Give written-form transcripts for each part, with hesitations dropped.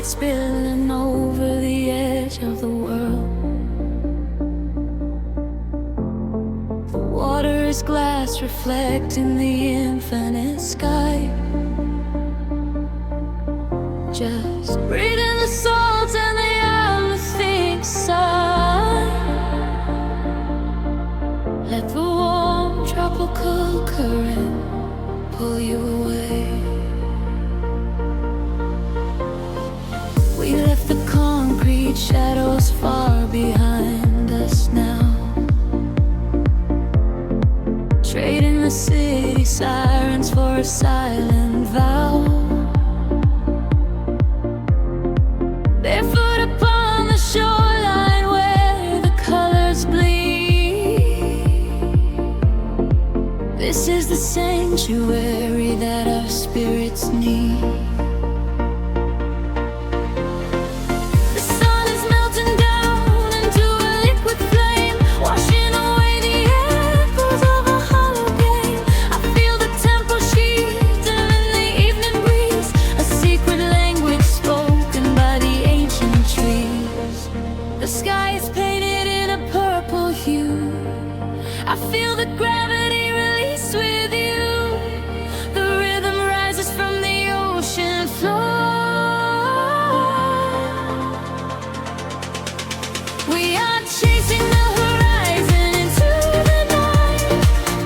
spilling over the edge of the world. The water is glass reflecting the infinite sky. Just breathe in the salt and the everything sigh. Let the warm tropical current pull you away. We left the concrete shadows far behind us now, trading the city sirens for a silent vow. Barefoot upon the shoreline where the colors bleed. This is the sanctuary that our spirits need. The sun is melting down into a liquid flame, washing away the echoes of a hollow game. I feel the temple sheets and in the evening breeze, a secret language spoken by the ancient trees. The sky is painted in a purple hue. I feel the gravity release with you. The rhythm rises from the ocean floor. We are chasing the horizon into the night,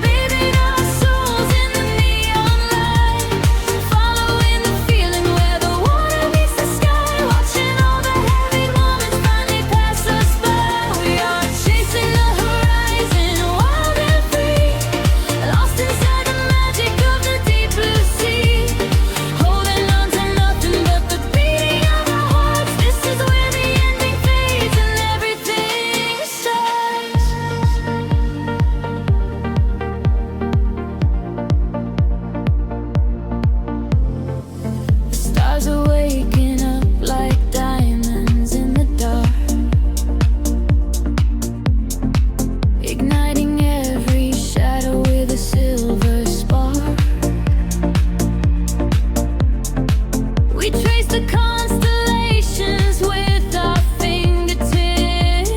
bathing our souls in the neon light, following the feeling where the water meets the sky, watching all the heavy moments finally pass us by. We are chasing the horizon, wild and free, lost inside the magic of the deep blue sea, holding on to nothing but the beating of our hearts. This is where the ending fades and everything starts. The stars are waking up like diamonds in the dark, igniting every shadow with a silver spark. We trace the constellations with our fingertips,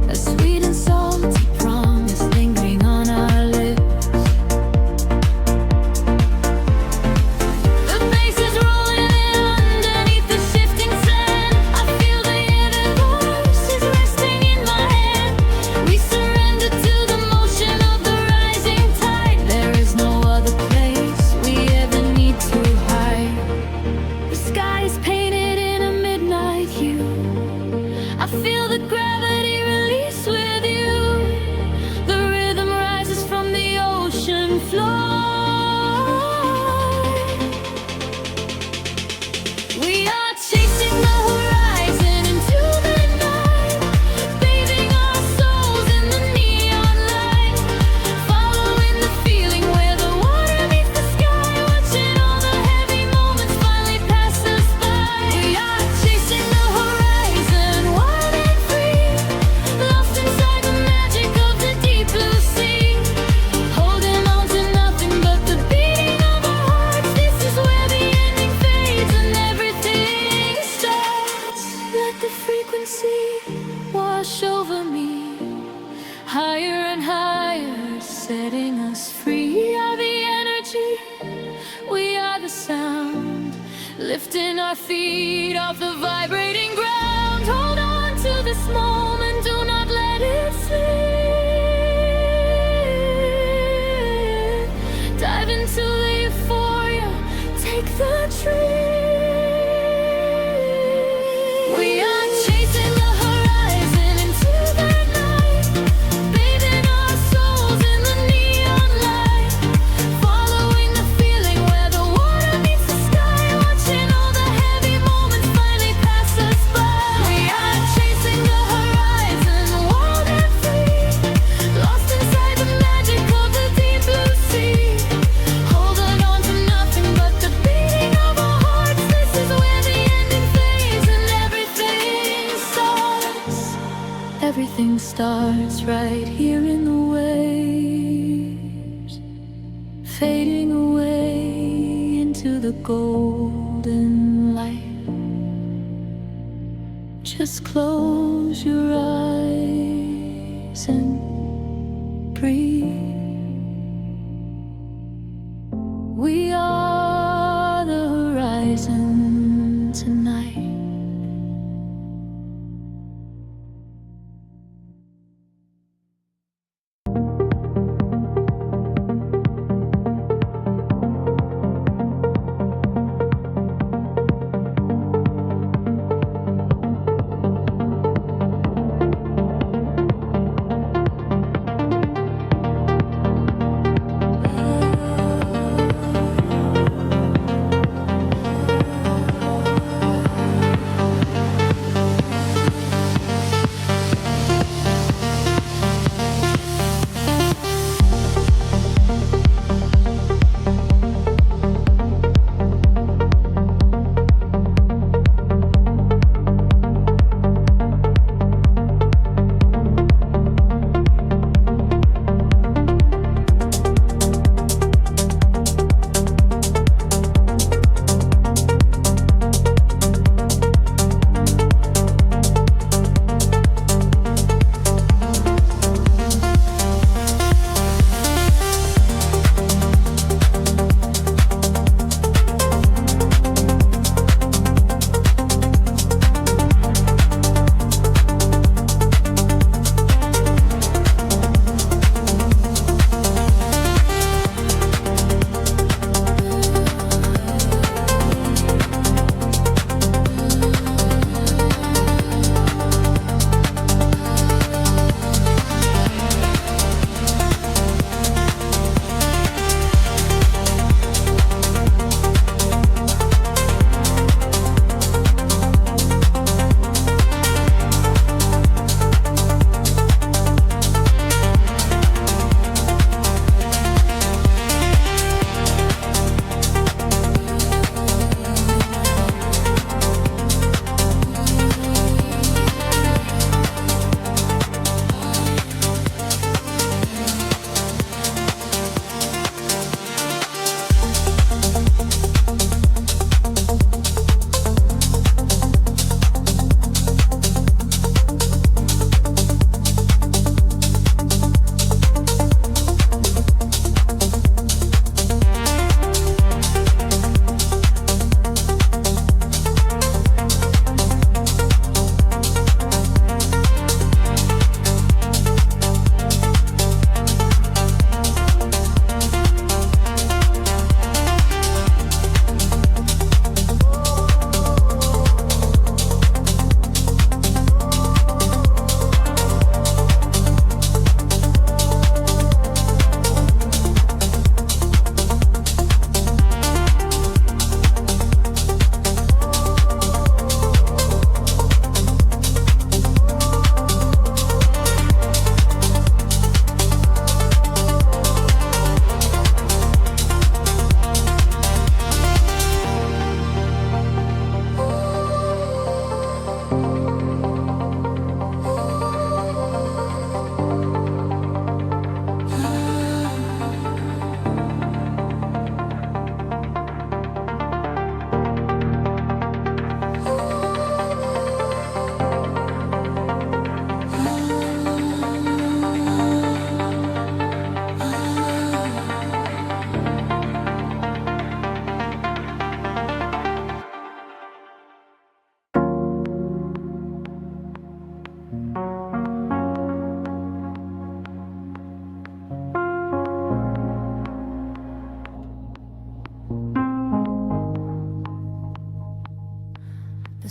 a sweet and salty promise lingering on our lips. The bass is rolling in underneath the shifting sand. I feel the universe is resting in my hand. We surrender to the motion of the rising tide. There is no other place we ever need to hide. The sky is painted in a midnight hue. I feel the gravity release with you. The rhythm rises from the ocean floor. We are chasing the horizon into the night, bathing our souls in the neon light, following the feeling where the water meets the sky, watching all the heavy moments finally pass us by. We are chasing the horizon, wild and free, lost inside the magic of the deep blue sea, holding on to nothing but the beating of our hearts. This is where the ending fades and everything starts. Let the frequency wash over me, higher and higher, setting us free. We are the energy, we are the sound, lifting our feet off the vibrating ground. Hold on to this moment, do not let it slip. Dive into the euphoria, take the trip. We are chasing the horizon into the night, bathing our souls in the neon light, following the feeling where the water meets the sky, watching all the heavy moments finally pass us by. We are chasing the horizon, wild and free, lost inside the magic of the deep blue sea, holding on to nothing but the beating of our hearts. This is where the ending fades and everything starts. Everything starts right here in the waves, fading away into the gold. golden light. Just close your eyes and breathe. We are the horizon tonight.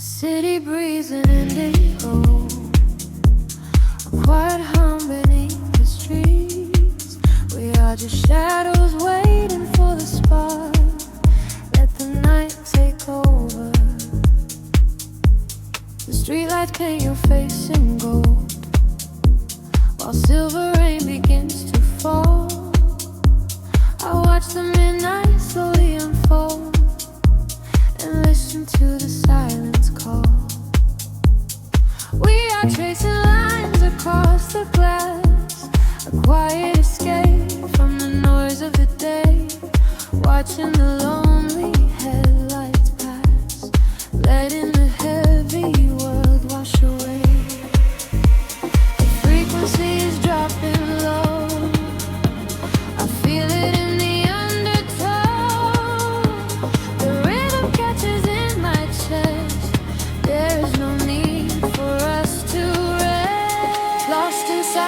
City breeze and indigo, a quiet hum beneath the streets. We are just shadows waiting for the spark. Let the night take over. The streetlights paint your face in gold, while silver rain begins to fall. I watch the midnight slowly unfold and listen to the silence call. We are tracing lines across the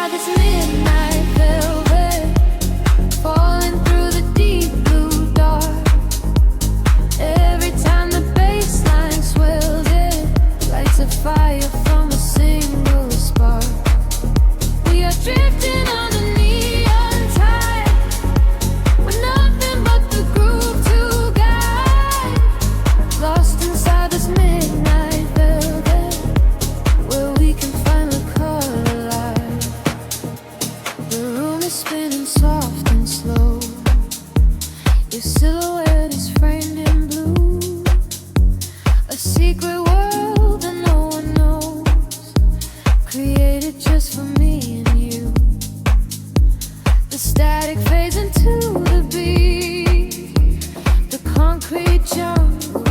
inside this midnight velvet, falling through the deep blue dark. Every time the bass line swells, it lights a fire from a single spark. We are drifting on the neon tide, with nothing but the groove to guide. Lost inside this midnight velvet, where we can finally come alive. The room is spinning soft and slow. Your silhouette is framed in blue, a secret world that no one knows, created just for me and you. The static fades into the beat, the concrete jungle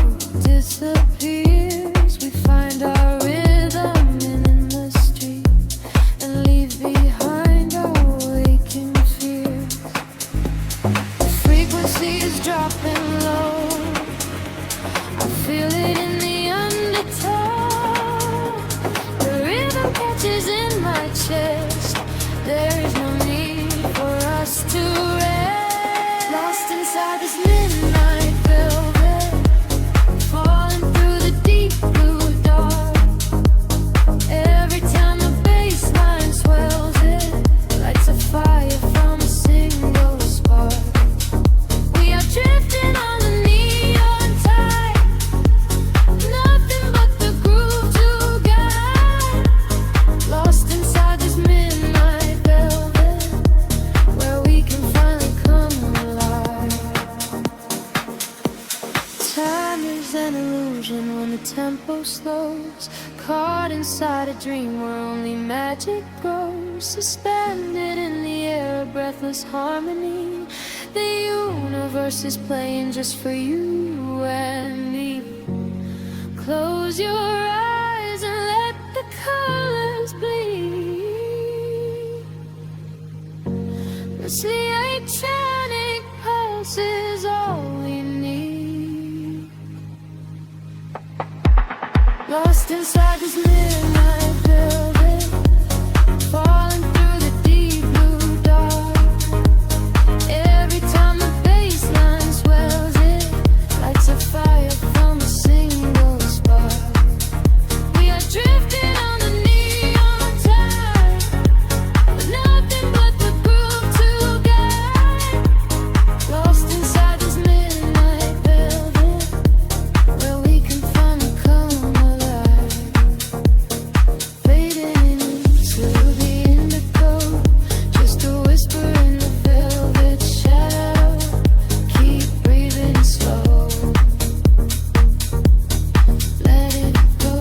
disappears. We find our rhythm in the street and leave behind our waking fears. The frequency is dropping low, I feel it in the undertow. The rhythm catches in my chest, there is no need for us to rest. Lost inside this midnight velvet, falling through the deep blue dark. Every time the bass line swells, it lights a fire from a single spark. We are drifting on the neon tide, nothing but the groove to guide. Lost inside this midnight velvet, where we can finally come alive. Time is an illusion when the tempo slows, caught inside a dream where only magic grows. Suspended in the air, a breathless harmony. The universe is playing just for you and me. Close your eyes and let the colors bleed. This electronic pulse is all we need. Lost inside this midnight velvet, falling through the deep blue dark. Every time the bass line swells, it lights a fire from a single spark. We are drifting on the neon tide, with nothing but the groove to guide. Lost inside this midnight velvet, where we can finally come alive. Fading into the indigo, just a whisper in the velvet shadow. Keep breathing slow, let it go.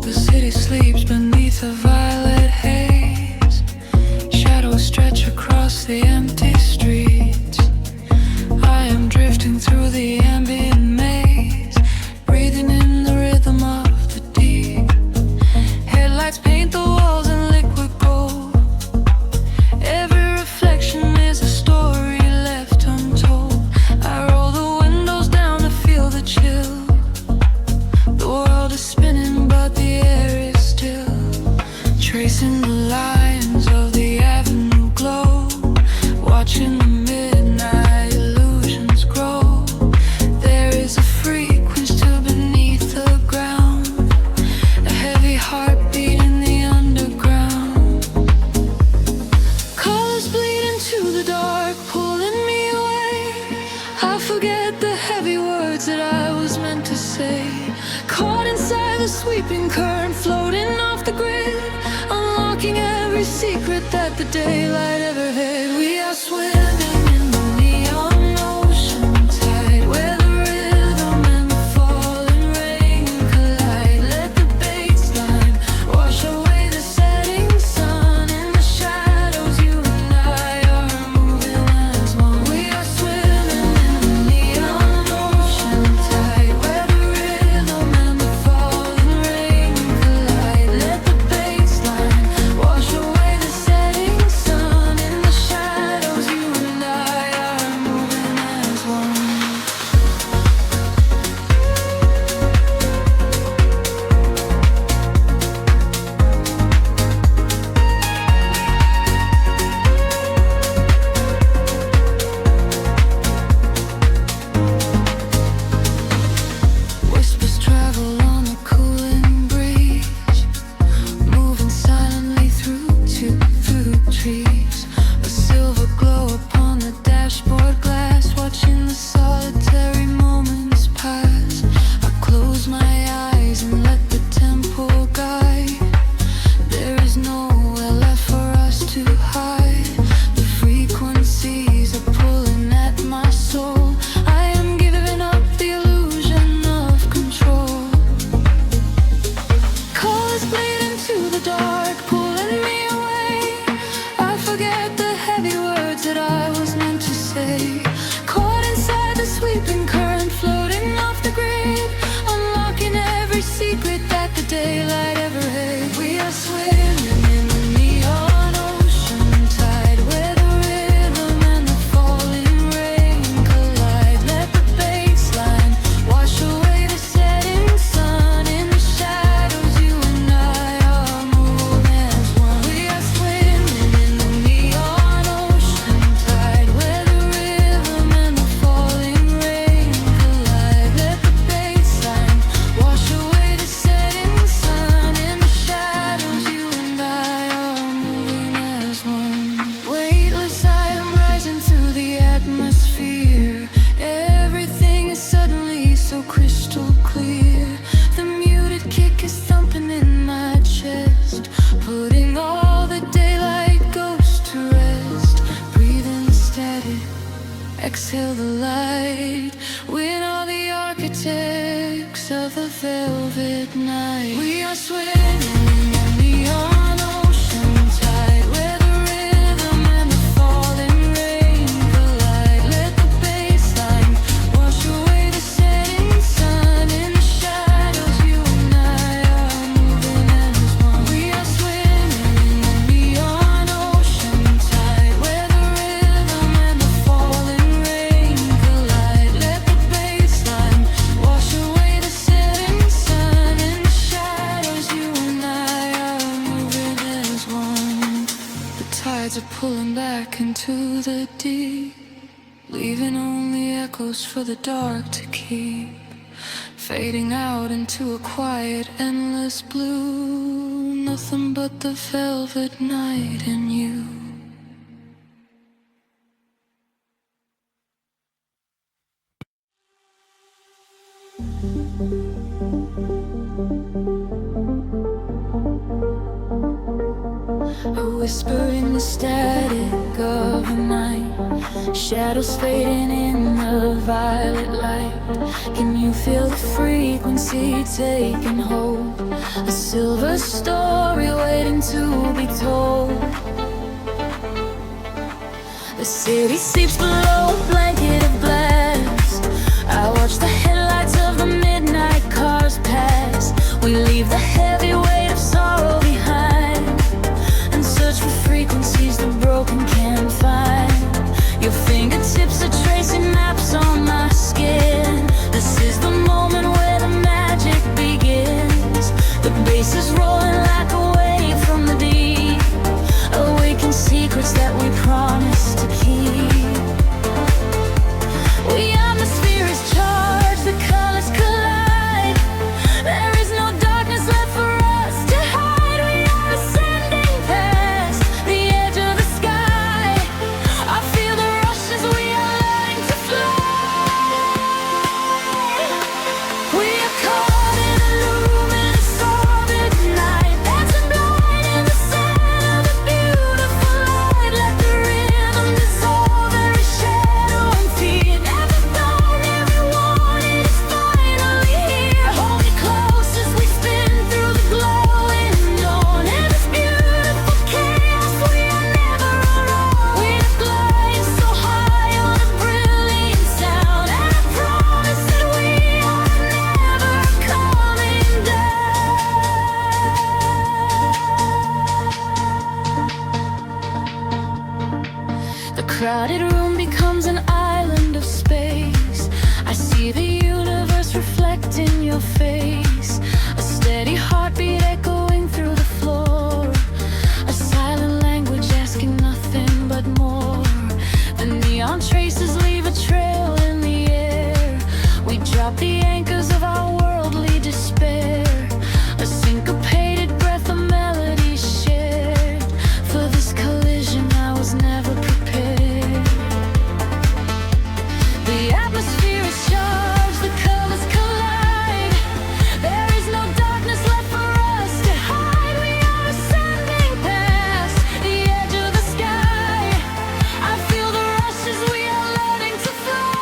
The city sleeps beneath a violet haze. Shadows stretch across the empty streets. I am drifting through the ambient maze, breathing in the rhythm of the deep. Headlights paint the walls in liquid gold. Every reflection is a story left untold. I roll the windows down to feel the chill. The world is spinning, but the air is still. Tracing the lines of the avenue glow, watching the midnight illusions grow. There is a frequency till beneath the ground, a heavy heartbeat in the underground. Colors bleed into the dark, pulling me away. I forget the heavy words that I was meant to say. Caught inside the sweeping current, floating off the grid, unlocking every secret that the daylight ever hid. We are swimming in the neon ocean tide, where the rhythm peace of a velvet night. We are swimming in the neon ocean tide, where the rhythm and the falling rain collide. Let the bassline wash away the setting sun. In the shadows, you and I are moving as one. We are swimming in the neon ocean tide, where the rhythm and the falling rain collide. Let the bassline wash away the setting sun. In the shadows, you and I are moving as one. The tides are pulling back into the deep, leaving only echoes for the dark to keep, fading out into a quiet, endless blue. Nothing but the velvet night and you. A whisper in the static of the night, shadows fading in the violet light. Can you feel the frequency taking hold? A silver story waiting to be told. The city sleeps below a blanket of glass. I watch the headlights of the midnight cars pass. We leave the heavy weight of sorrow behind and search for frequencies the broken can't find. Your fingertips are tracing maps on my skin. This is the moment where the magic begins. The bass is rolling like a wave from the deep, awaken secrets that we promised to keep. The atmosphere is charged, the colors collide. There is no darkness left for us to hide. We are ascending past the edge of the sky. I feel the rush as we are learning to fly. We are caught in a luminous orbit night, dancing blind in the center of a beautiful light. Let the rhythm dissolve every shadow and fear. Never thought, never wanted, it's finally here. Hold me close as we spin through the glowing dawn. In this beautiful chaos, we are never alone. We are gliding so high on a brilliant sound, and I promise that we are never coming down. The crowded room becomes an island of space. I see the universe reflect in your face. A steady heartbeat echoing through the floor. A silent language asking nothing but more. The neon traces leave a trail in the air. We drop the anchors of our worldly despair. A syncopated breath of melody shared. For this collision I was never prepared. The atmosphere is charged, the colors collide. There is no darkness left for us to hide. We are ascending past the edge of the sky. I feel the rush as we are learning to fly.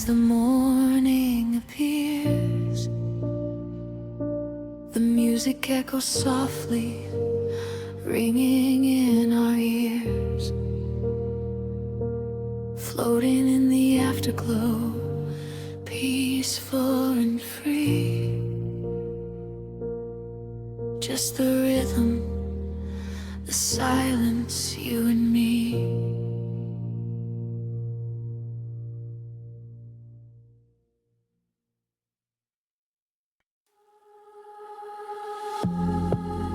As the morning appears, the music echoes softly, ringing in our ears, floating in the afterglow, peaceful and free. Just the rhythm, the silence, you and me.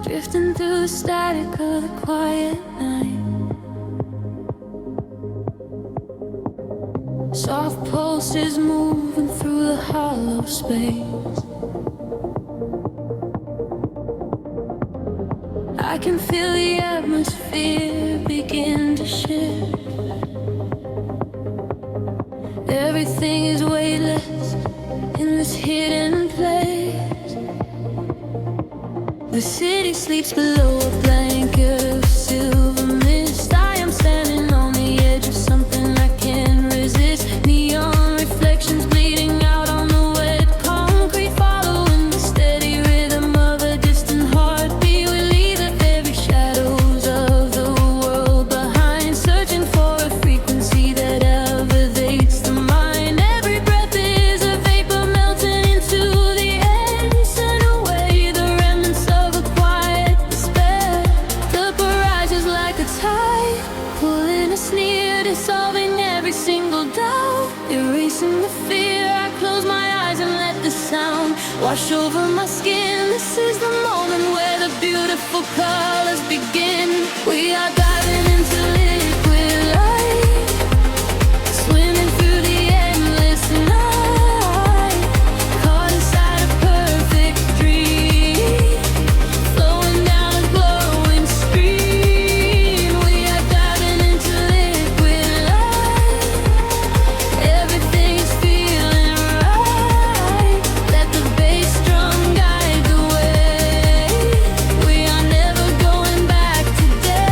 Drifting through the static of the quiet night, soft pulses moving through the hollow space. I can feel the atmosphere begin to shift. Everything is weightless in this hidden place. The city sleeps below a blanket of silver mist. I am standing on the edge of something I can't resist. Neon reflections bleeding out on the wet concrete, following the steady rhythm of a distant heartbeat. We leave the very shadows of the world behind, searching for a frequency that elevates the mind. Every breath is a vapor melting into the air, send away the remnants of a quiet despair. The barrage is like a tide, pulling us near, dissolving every single doubt, erasing the fear. I close my eyes and let the sound wash over my skin. This is the moment where the beautiful colors begin. We are diving into liquid light, swimming through the endless night, caught inside a perfect dream, flowing down a glowing stream. We are diving into liquid light, everything is feeling right. Let the bass drum guide the way. We are never going back today.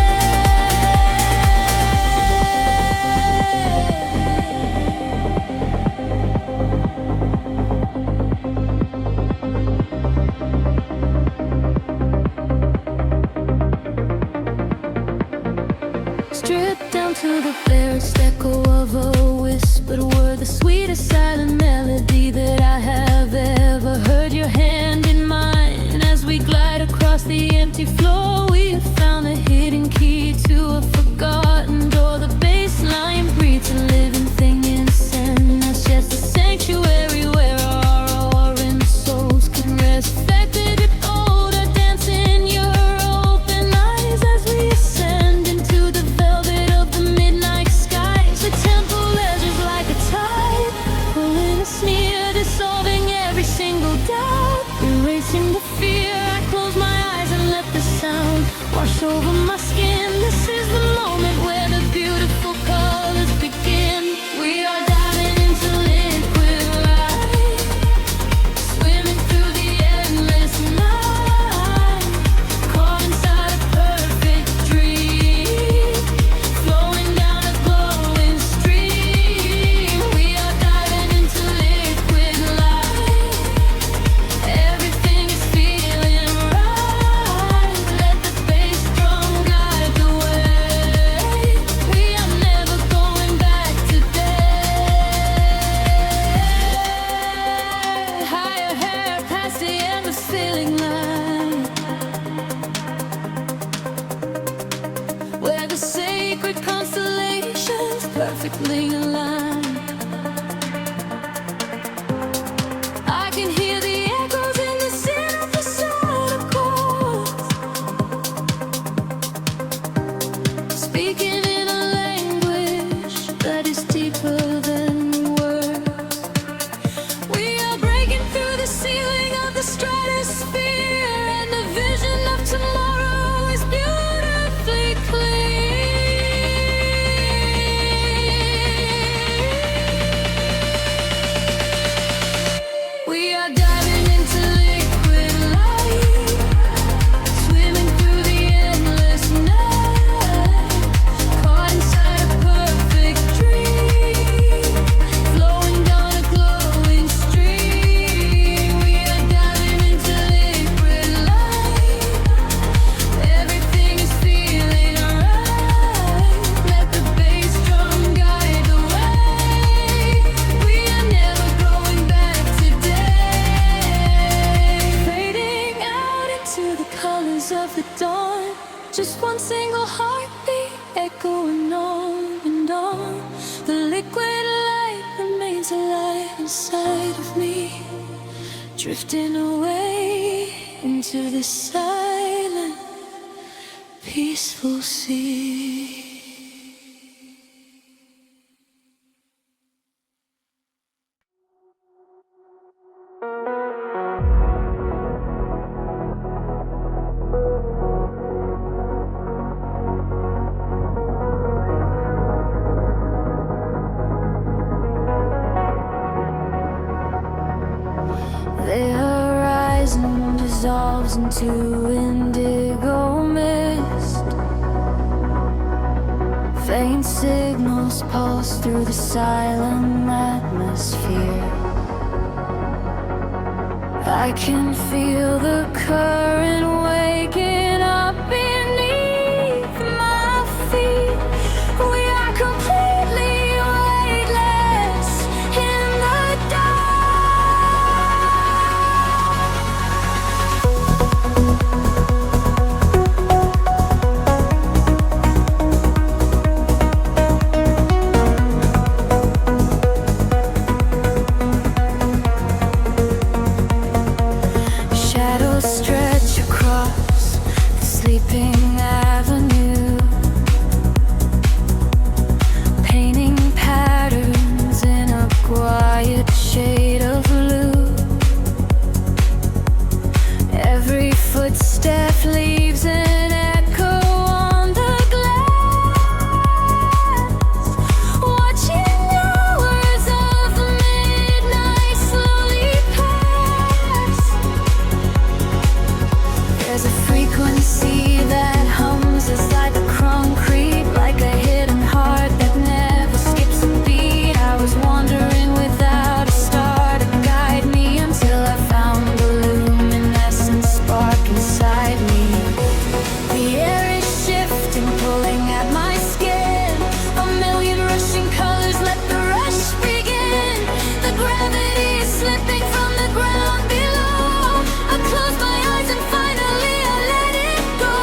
Stripped down to the barest echo of a whispered word, the sweetest silent melody that I have ever heard. Your hand in mine as we glide across the empty floor. We have found the hidden key to a forgotten door. The bass line breathes a living thing inside us, just a sanctuary where our roaring souls can rest. Affected odor dance in your open eyes as we ascend into the velvet of the midnight skies. The temple ledges like a tide, pulling us near, dissolving every single doubt, erasing the fear. I close my eyes and let the sound wash over my skin. This is the moment where the beautiful colors begin. We are diving into liquid light, swimming through the endless night, caught inside a perfect dream, flowing down a glowing stream. We are diving into liquid light, everything is feeling right. Let the bass drum guide the way. We are never going back today. Higher hair past the endless feeling line, where the sacred constellations perfectly aligned. I can hear the echoes in the synthesizer chords, speaking in a language that is deeper than words. We are breaking through the ceiling of the stratosphere, and the vision of tomorrow is beautifully clear. colors of the dawn. Just one single heartbeat echoing on and on. The liquid light remains alive inside of me, drifting away into the silent, peaceful sea. The horizon dissolves into indigo mist. Faint signals pulse through the silent atmosphere. I can feel the current waking up beneath my feet. We are completely weightless in the dark. Shadows stretch across the sleeping avenue, painting patterns in a quiet shade of blue. Every footstep leaves an echo on the glass, watching hours of the midnight slowly pass. There's a frequency that hums inside the concrete, like a hidden heart that never skips a beat. I was wandering without a star to guide me until I found the luminescent spark inside me. The air is shifting, pulling at my skin. A million rushing colors, let the rush begin. The gravity is slipping from the ground below. I close my eyes and finally I let it go.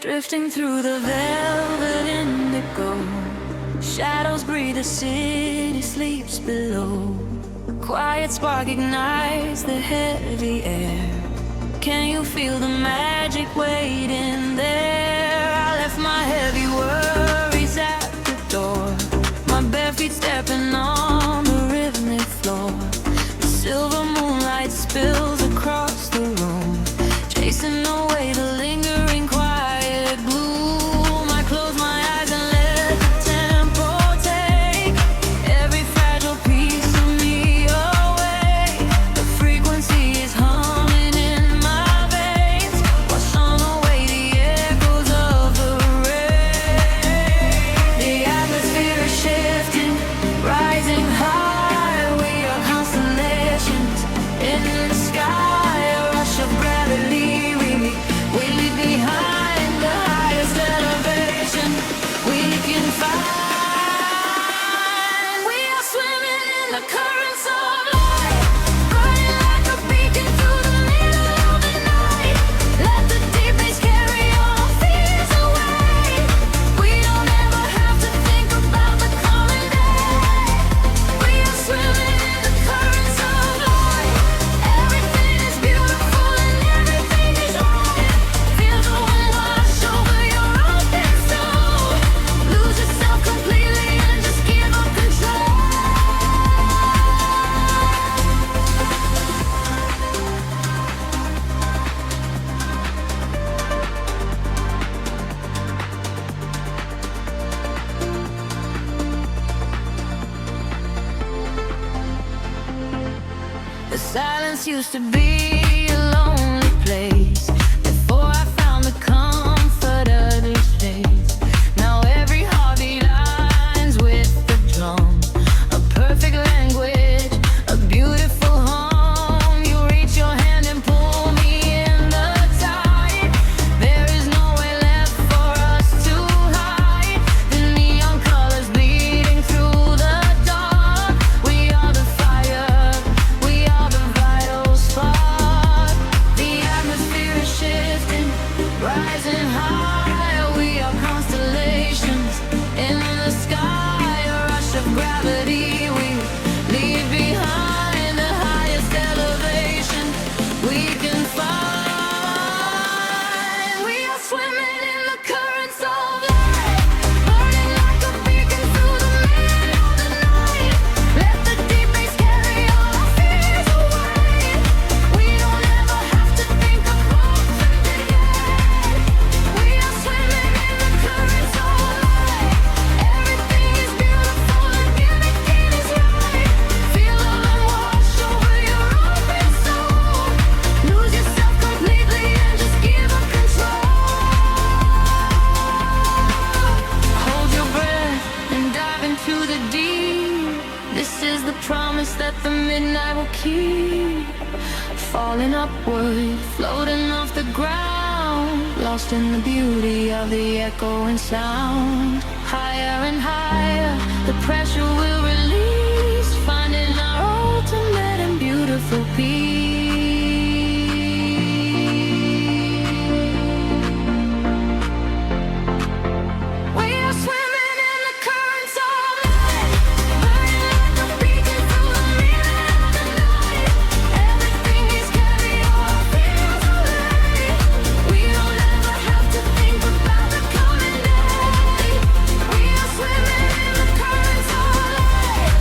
drifting through the velvet indigo. Shadows breathe, the city sleeps below. Quiet spark ignites the heavy air. Can you feel the magic waiting there? I left my heavy worries at the door, my bare feet stepping on the rhythmic floor. The silver moonlight spills across the room, chasing away the lingering quiet gloom. I close my eyes and let the tempo take every fragile piece of me away. The frequency is humming in my veins, washing away the echoes of the rain. The atmosphere is shifting, rising high. We are constellations in the sky, a rush of gravity. We leave behind the highest elevation we can find. We are swimming in the currents of light, burning like a beacon through the middle of the night. Let the deep bass carry our fears away. We don't ever have to think about the coming day. We are swimming in the currents of light. Everything is beautiful and everything is right. Feel the wind wash over your open soul. Lose yourself completely and just give up control. The silence used to be a lonely place before I found the comfort of this space. Now every heartbeat aligns with the drum, a perfect language, a beautiful home. You reach your hand and pull me in the tide. There is nowhere left for us to hide. The neon colors bleeding through the dark. We are the fire, we are the vital spark. The atmosphere is shifting, rising high. We are constellations in the sky, a rush of gravity. We leave behind the highest elevation we can find. We are swimming in the currents of light, burning like a beacon through the middle of the night. Let the deep bass carry all our fears away. We don't ever have to think about the day. We are swimming in the currents of light. Everything is beautiful and everything is right. Feel the wind wash over your open soul. Lose yourself completely and just give up control. Hold your breath and dive into the deep. This is the promise that the midnight will keep. Falling upward, floating off the ground, lost in the beauty of the echoing sound. Higher and higher, the pressure will release, finding our ultimate and beautiful peace. We are swimming in the currents of light, burning like a beacon through the middle of the night. Everything is carried all our fears away. We don't ever have to think about the coming day. We are swimming in the currents of light.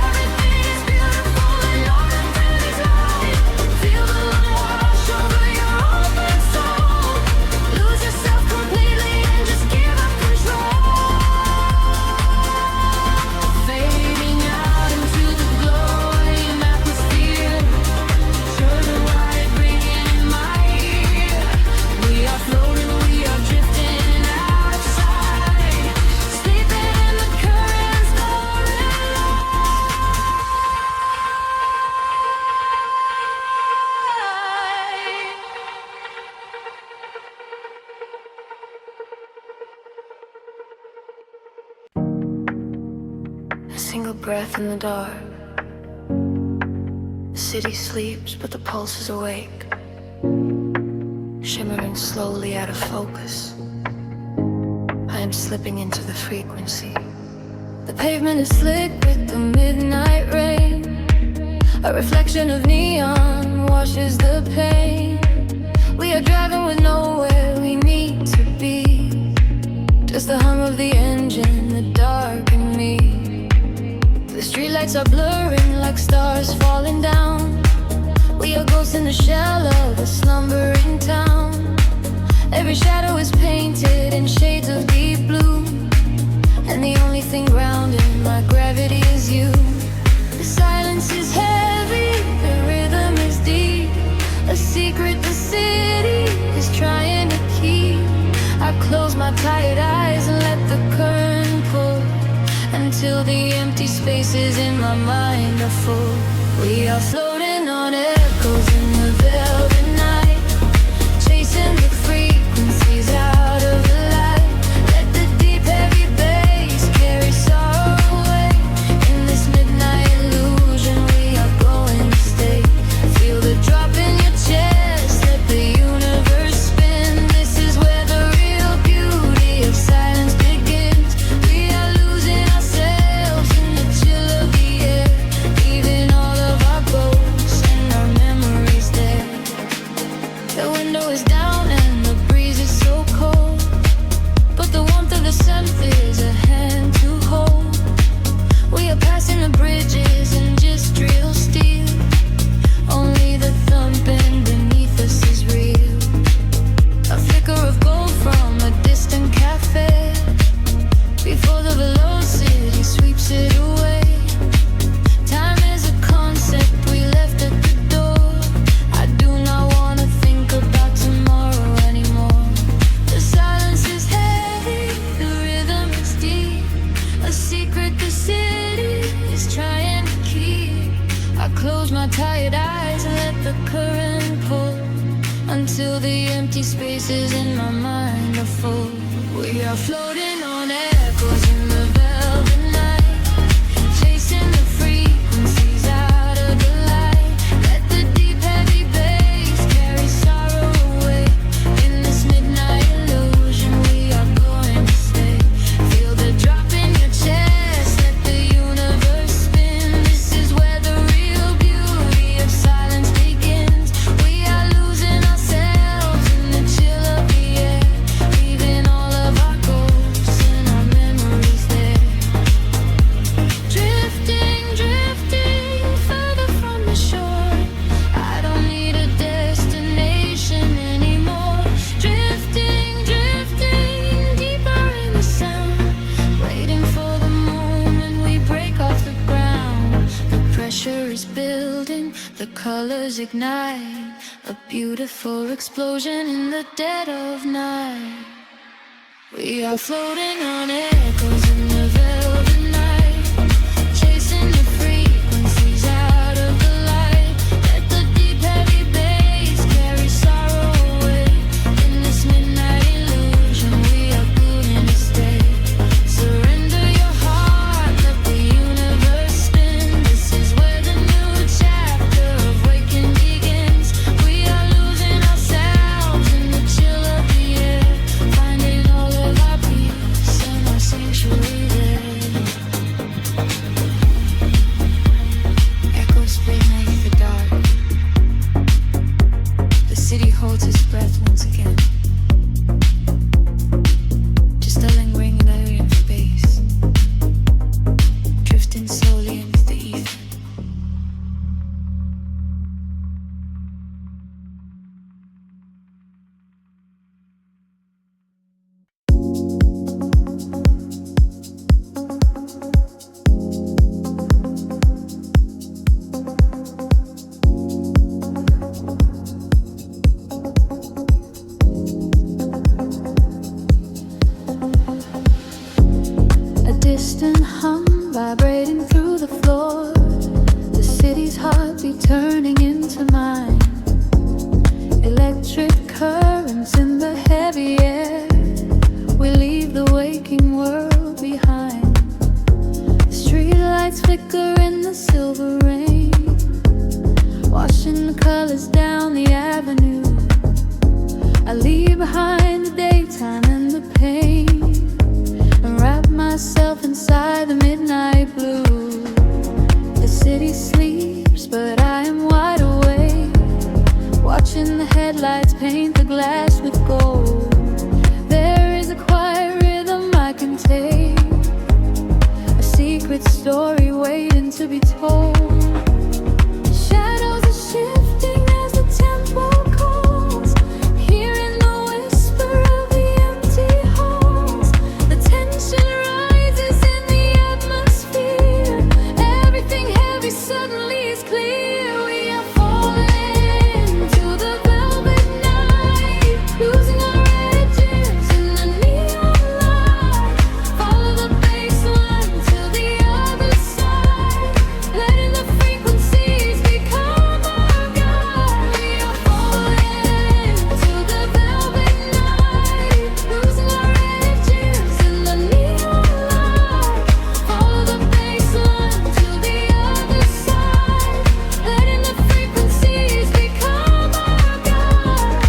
Everything is beautiful and nothing is right. Feel the wind wash over your open soul. Lose yourself completely and just give up control. Fading out into the glowing atmosphere. Sure the light ringing in my ear. We are floating, we are drifting outside, sleeping in the currents of light. A single breath in the dark. The city sleeps, but the pulse is awake, shimmering slowly out of focus. slipping into the frequency. The pavement is slick with the midnight rain. A reflection of neon washes the pain. We are driving with nowhere we need to be. Just the hum of the engine, the dark and me. The streetlights are blurring like stars falling down. We are ghosts in the shell of a slumbering town. Every shadow is painted in shades of deep blue, and the only thing grounding my gravity is you. The silence is heavy, the rhythm is deep. A secret the city is trying to keep. I close my tired eyes and let the current pull, until the empty spaces in my mind are full. We are floating on echoes in the velvet night, chasing the frequencies out of the light. Let the deep heavy bass carry sorrow away. In this midnight illusion we are going to stay. Feel the drop in your chest, let the universe spin. This is where the real beauty of silence begins. We are losing ourselves in the chill of the air, leaving all of our ghosts and our memories there. The window is down and the breeze is so cold, but the warmth of the sunset is a hand to hold. We are passing the bridges and just real steel. Only the thumping beneath us is real. A flicker of gold from a distant cafe, before the velocity sweeps it away. Time is a concept we left at the door. I do not want to think about tomorrow anymore. The silence is heavy, the rhythm is deep. A secret the city is trying to keep. I close my tired eyes and let the current pull, until the empty spaces in my mind are full. We are floating on echoes in the velvet night, chasing the frequencies out of the light. Let the deep heavy bass carry sorrow away. In this midnight illusion we are going to stay. Feel the drop in your chest, let the universe spin. This is where the real beauty of silence begins. We are losing ourselves in the chill of the air, leaving all of our ghosts and our memories there. Drifting, drifting further from the shore. I don't need a destination anymore. Drifting, drifting deeper in the sound, waiting for the moment we break off the ground. The pressure is building, the colors ignite, a beautiful explosion in the dead of night. We are floating on echoes in the velvet night, chasing the frequencies out of the light. Let the deep heavy bass carry sorrow away. In this midnight illusion we are going to stay. Surrender your heart, let the universe spin. This is where the new chapter of waking begins. We are losing ourselves in the chill of the air, finding all of our peace and our sanctuary there. Echoes beneath the dark. The city holds its breath once again. Just a lingering alien space, drifting slowly into the ether. A distant hum vibrating through the floor. The city's heartbeat turning into mine. Electric currents in the heavy air. We leave the waking world behind. The streetlights flicker in the silver rain, washing the colors down the avenue. I leave behind the daytime and the pain. myself inside the midnight blue. The city sleeps, but I am wide awake, watching the headlights paint the glass with gold. There is a quiet rhythm I can take, a secret story waiting to be told. Shadows are shifting as the tempo calls, hearing the whisper of the empty halls. The tension rises in the atmosphere, everything heavy suddenly is clear. We are falling to the velvet night, losing our edges in the neon light. Follow the bass line to the other side, letting the frequencies become our guide. We are falling to the velvet night, losing our edges in the neon light. Follow the bass line to the other side, letting the frequencies become our guide.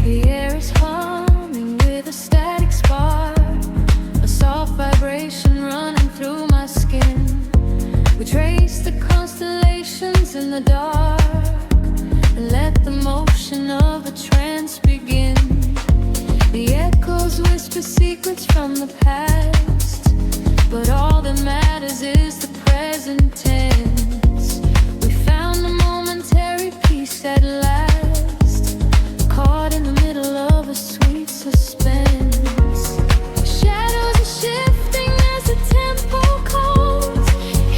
The air is humming with a static spark, a soft vibration running through my skin. We trace the constellations in the dark and let the motion of a trance begin. The echoes whisper secrets from the past, but all that matters is the present tense. We found a momentary peace at last, caught in the middle of a sweet suspense. Shadows are shifting as the tempo calls,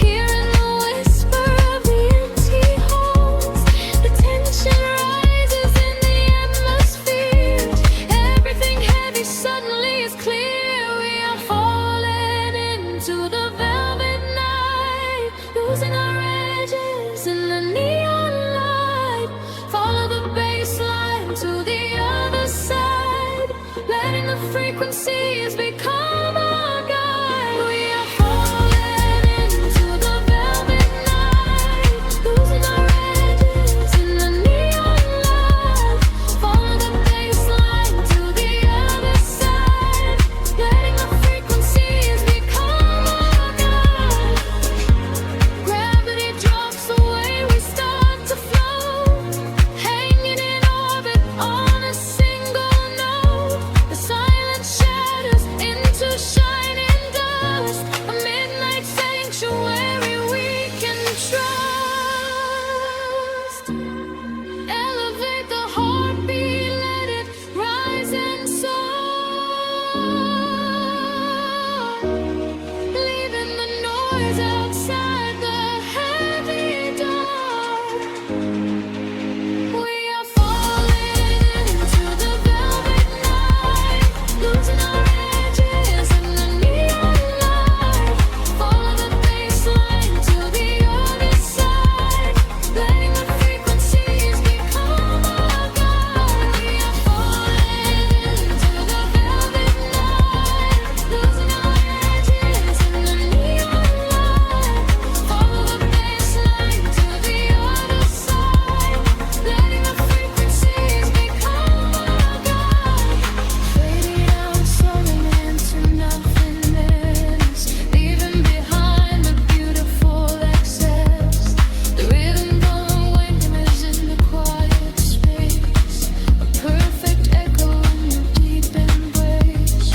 hearing the whisper of the empty halls. The tension rises in the atmosphere, everything heavy suddenly is clear. We are falling into the velvet night, losing our edges in the neon light. Follow the bass line to the other side, letting the frequencies become our guide. We are falling into the velvet night, losing our edges in the neon light. Follow the bass line to the other side, letting the frequencies become our guide. Gravity drops away, we start to float, hanging in orbit on a single note. The silence shatters into shining dust, a midnight sanctuary we can trust. Elevate the heartbeat, let it rise and soar, leaving the noise outside the heavy dark. We are falling into the velvet night, losing our edges in the neon light. Follow the bass line to the other side, letting the frequencies become our guide. We are falling into the velvet night, losing our edges in the neon light. Follow the bass line to the other side, letting the frequencies become our guide. Fading out, slowing into nothingness, leaving behind the beautiful excess. The rhythm going wings in the quiet space, a perfect echo in your deep embrace.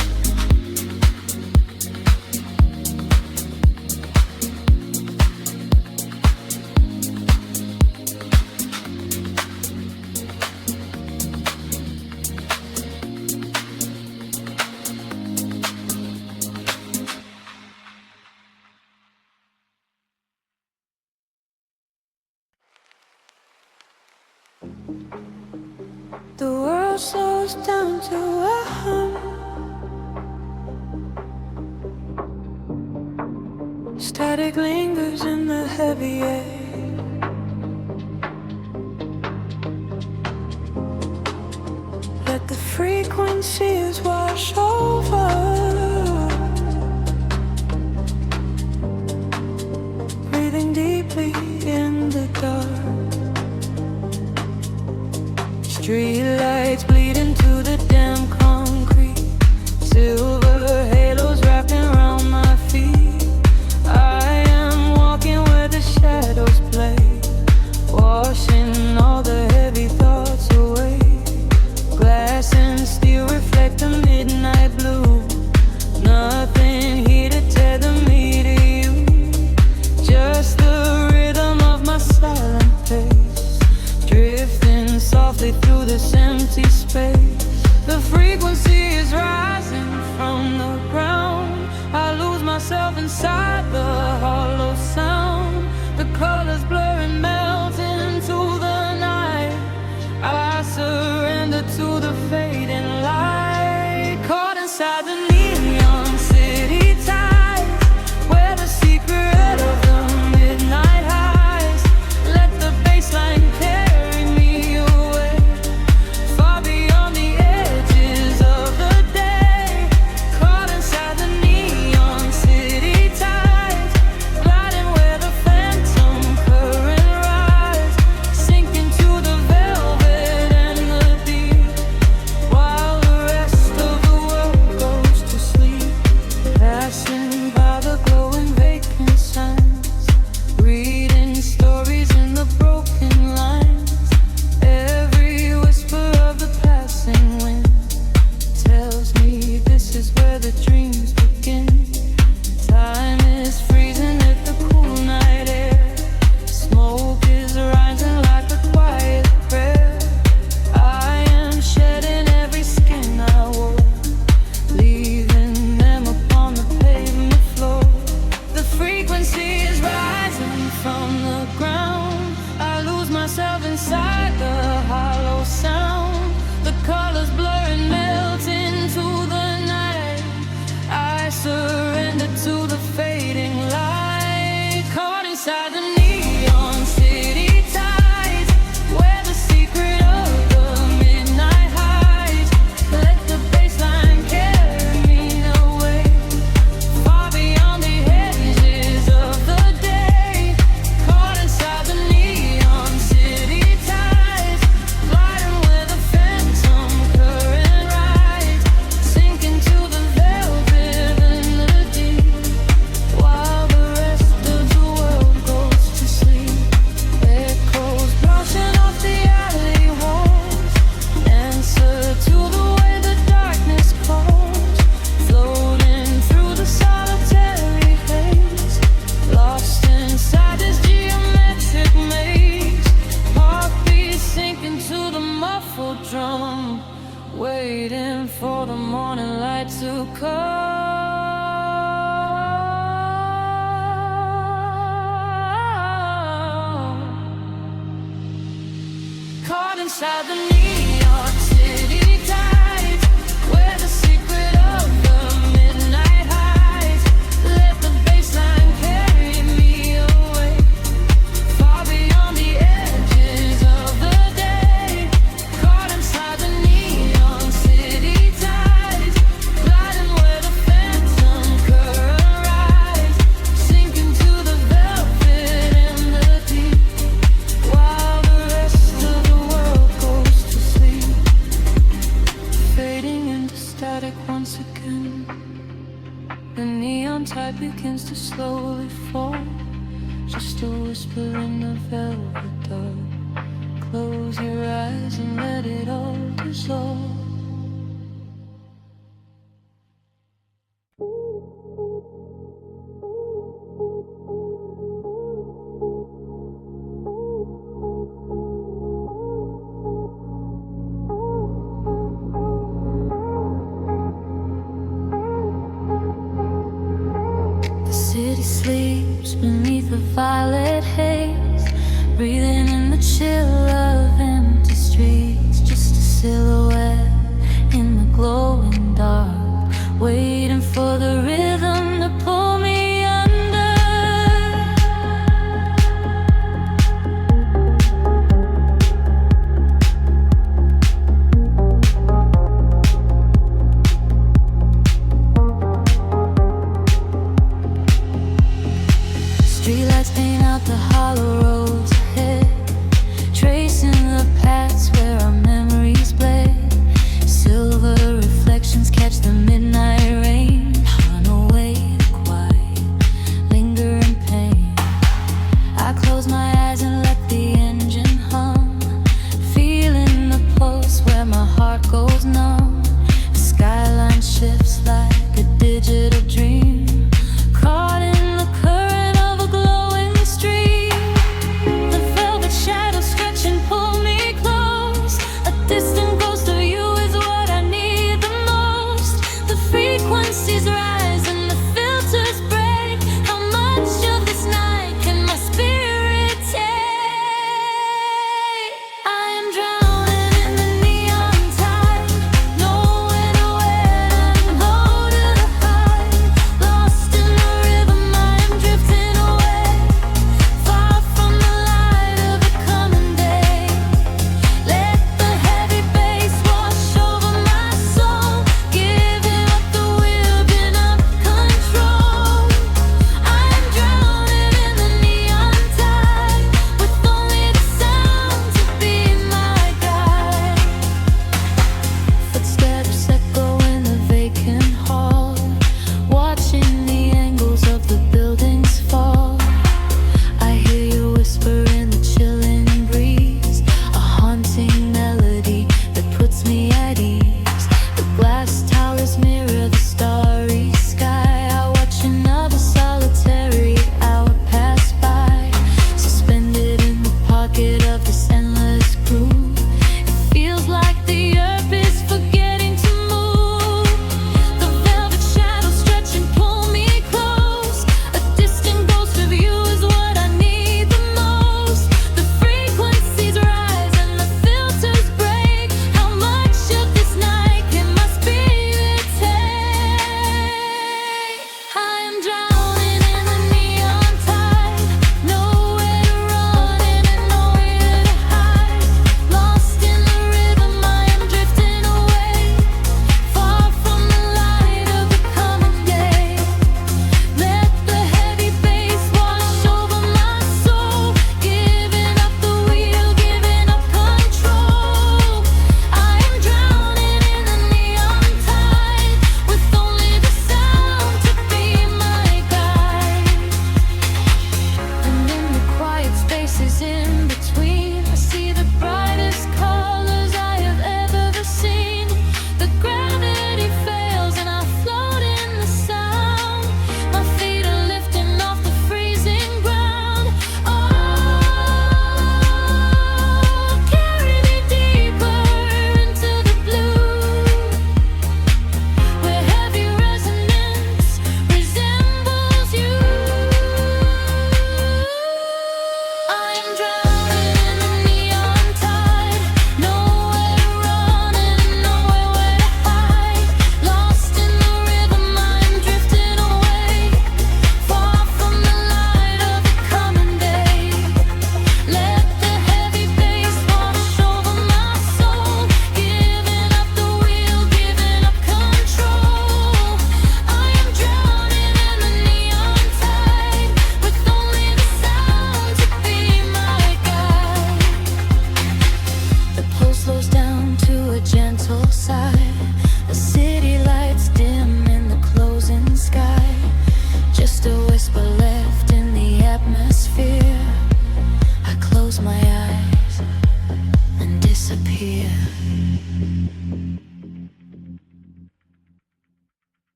The world slows down to a hum, static lingers in the heavy air. Let the frequencies wash over to come. Caught inside the neon city tides, where the secret of the midnight hides. Let the bassline carry me away, far beyond the edges of the day. Caught inside the neon city tides, gliding where the phantom current rides, sinking to the velvet and the deep, while the rest of the world goes to sleep, fading into static once again. The neon tide begins to slowly fall, just a whisper in the velvet dark. Close your eyes and let it all dissolve. The city sleeps beneath the violet haze, breathing in the chill of empty streets. Just a silhouette in the glowing dark, waiting for the rhythm to pull me under. Streetlights paint out the hollow roads ahead, tracing the paths where our memories bled. Silver reflections catch the midnight rain, run away the quiet, lingering pain. I close my eyes and let the engine hum, feeling the pulse where my heart goes numb. The skyline shifts like a digital dream, caught in the current of a glowing stream. The velvet shadows stretch and pull me close. A distant ghost of you is what I need the most. The frequencies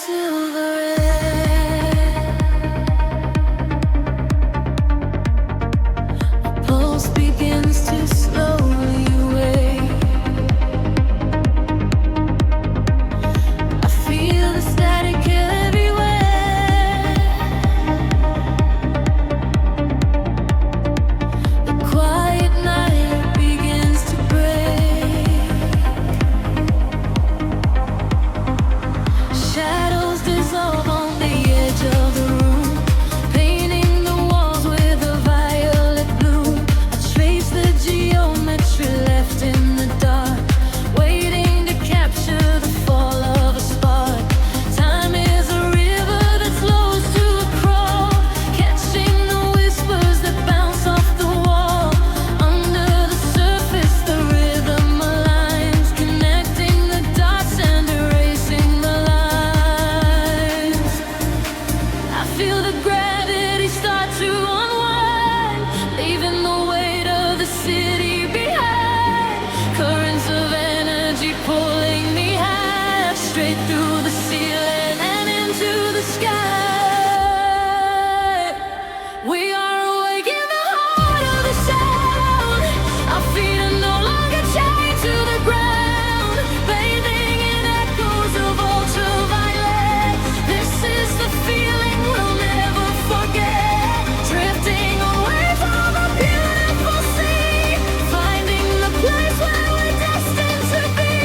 silver red. My pulse begins to slowly wake. I feel the static everywhere. The quiet night begins to break. Shadows dissolve on the edge of the room, painting the walls with a violet bloom. I trace the geometry left in the dark, waiting to capture the fall of a spark. Time is a river that slows to a crawl, catching the whispers that bounce off the wall. Under the surface, the rhythm aligns, connecting the dots and erasing the lines. I feel the gravity start to unwind, leaving the weight of the city behind. Currents of energy pulling me high, straight through the ceiling and into the sky. We are awake in the heart of the sound. Our feet are no longer chained to the ground, bathing in echoes of ultraviolet. This is the feeling we'll never forget. Drifting away from a beautiful sea, finding the place where we're destined to be.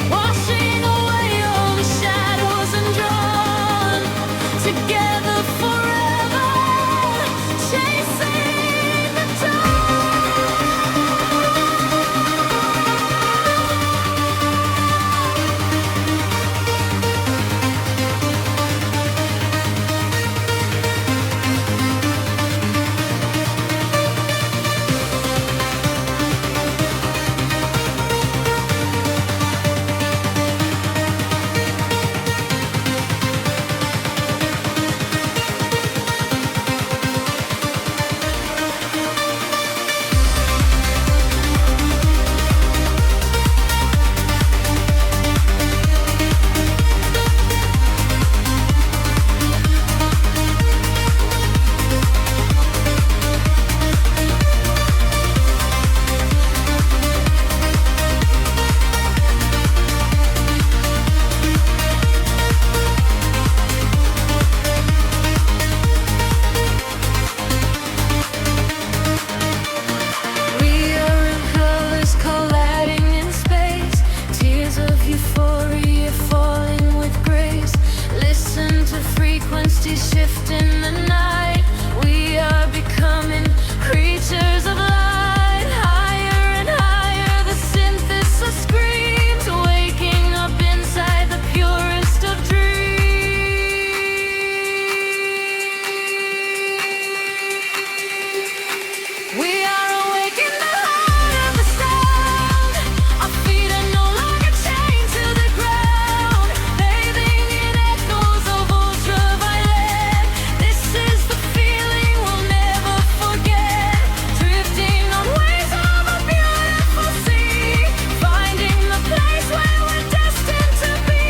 Washing away all the shadows and drawn together forever, chasing the dawn. We are in colors colliding in space, tears of euphoria falling with grace. Listen to frequencies shift in the night. We are becoming creatures of light. Higher and higher, the synthesis screams, waking up inside the purest of dreams. We are awake in the heart of the sound. Our feet are no longer chained to the ground, bathing in echoes of ultraviolet. This is the feeling we'll never forget. Drifting on waves of a beautiful sea, finding the place where we're destined to be.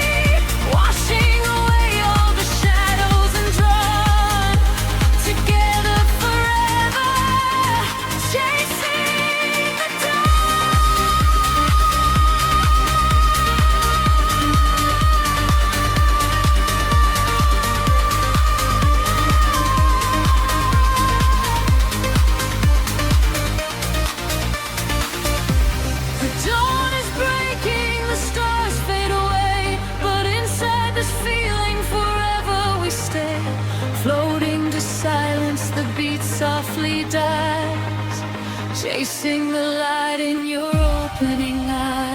Washing away all the shadows and drawn together forever, chasing the dawn. The dawn is breaking, the stars fade away, but inside this feeling forever we stay. Floating to silence, the beat softly dies, chasing the light in your opening eyes.